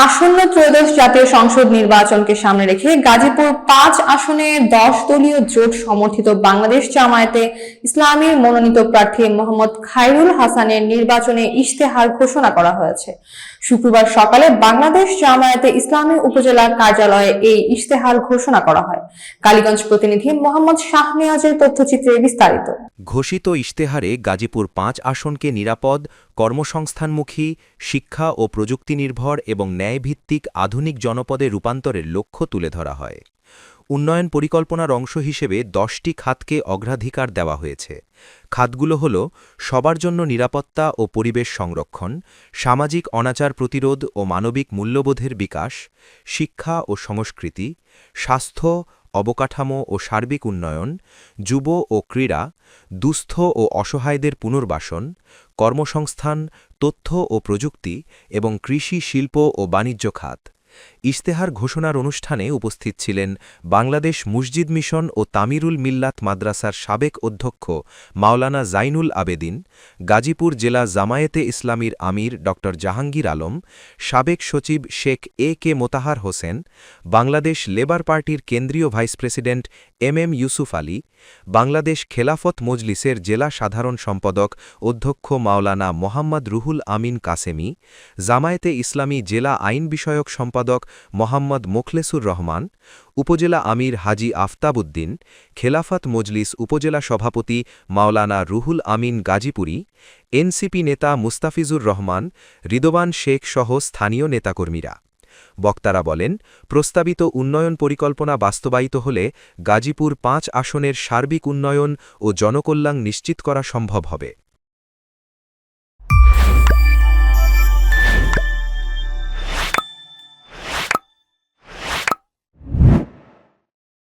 আসন্ন ত্রয়োদশ জাতীয় সংসদ নির্বাচনকে সামনে রেখে গাজীপুর ৫ আসনে ১০ দলীয় জোট সমর্থিত বাংলাদেশ জামায়াতে ইসলামীর মনোনীত প্রার্থী মোহাম্মদ খায়রুল হাসানের নির্বাচনে ইশতেহার ঘোষণা করা হয়েছে। শুক্রবার সকালে বাংলাদেশ জামায়াতে ইসলামী উপজেলা কার্যালয়ে এই ইশতেহার ঘোষণা করা হয়। কালীগঞ্জ প্রতিনিধি মোহাম্মদ শাহনেওয়াজের তথ্যচিত্রে বিস্তারিত। ঘোষিত ইশতেহারে গাজীপুর ৫ আসনকে নিরাপদ, কর্মসংস্থানমুখী, শিক্ষা ও প্রযুক্তিনির্ভর এবং ন্যায়ভিত্তিক আধুনিক জনপদে রূপান্তরের লক্ষ্য তুলে ধরা হয়। উন্নয়ন পরিকল্পনার অংশ হিসেবে ১০টি খাতকে অগ্রাধিকার দেওয়া হয়েছে। খাতগুলো হল সবার জন্য নিরাপত্তা ও পরিবেশ সংরক্ষণ, সামাজিক অনাচার প্রতিরোধ ও মানবিক মূল্যবোধের বিকাশ, শিক্ষা ও সংস্কৃতি, স্বাস্থ্য, অবকাঠামো ও সার্বিক উন্নয়ন, যুব ও ক্রীড়া, দুস্থ ও অসহায়দের পুনর্বাসন, কর্মসংস্থান, তথ্য ও প্রযুক্তি এবং কৃষি, শিল্প ও বাণিজ্য খাত। ইশতেহার ঘোষণার অনুষ্ঠানে উপস্থিত ছিলেন বাংলাদেশ মসজিদ মিশন ও তামিরুল মিল্লাত মাদ্রাসার সাবেক অধ্যক্ষ মাওলানা জাইনুল আবেদিন, গাজীপুর জেলা জামায়াতে ইসলামীর আমির ড জাহাঙ্গীর আলম, সাবেক সচিব শেখ এ.কে মোতাহার হোসেন, বাংলাদেশ লেবার পার্টির কেন্দ্রীয় vice president M Yusuf Ali, Bangladesh Khelafat মজলিসের জেলা সাধারণ সম্পাদক অধ্যক্ষ মাওলানা মোহাম্মদ রুহুল আমিন কাসেমি, জামায়াতে ইসলামী জেলা আইন বিষয়ক সম্পাদক মোহাম্মদ মোখলেসুর রহমান, উপজেলা আমির হাজি আফতাব উদ্দিন, খেলাফত মজলিস উপজেলা সভাপতি মাওলানা রুহুল আমিন গাজীপুরী, এনসিপি নেতা মুস্তাফিজুর রহমান, রিদওয়ান শেখ সহ স্থানীয় নেতাকর্মীরা। বক্তারা বলেন, প্রস্তাবিত উন্নয়ন পরিকল্পনা বাস্তবায়িত হলে গাজীপুর ৫ আসনের সার্বিক উন্নয়ন ও জনকল্যাণ নিশ্চিত করা সম্ভব হবে।